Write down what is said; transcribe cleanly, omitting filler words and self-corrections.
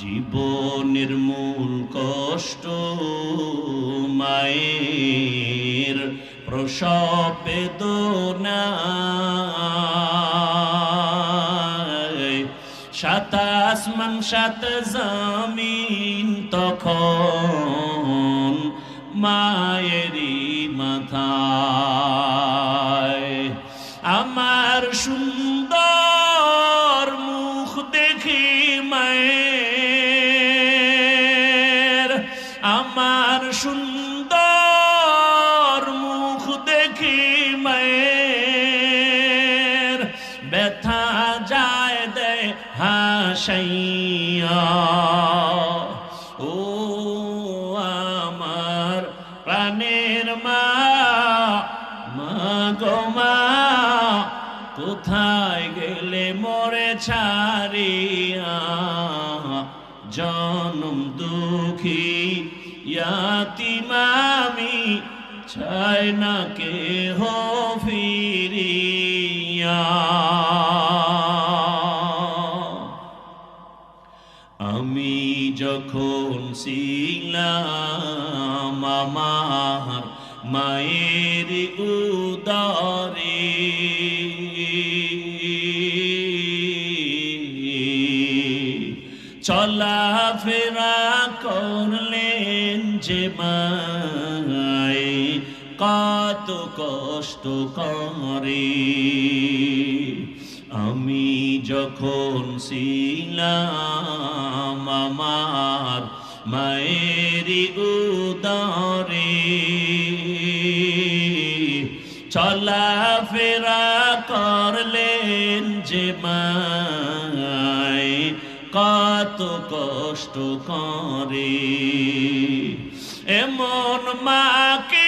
জীবনের মূল কষ্ট মায়ের প্রসব বেদনায়, সাত আসমান সাত জমিন তখন মায়েরই মাথায়। আমার সুন্দর মুখ দেখি মায়ের, আমার সুন্দর মুখ দেখি মায়ের, ব্যথা যায় দেয় হাসাইয়া। ও আমার প্রাণের মা, মা গো মা, কোথায় গেলে মোরে ছাড়িয়া? জনম দুঃখী ইয়াতীম আমি, চাই না কেহ ফিরিয়া। আমি যখন ছিলাম আমার মায়ের উদরে, চলাফেরা করলেন যে মায়, কত কষ্ট করে। আমি যখন ছিলাম আমার মায়ের উদরে, চলাফেরা করলেন যে মায়, কত কষ্ট করে। এমন মাকে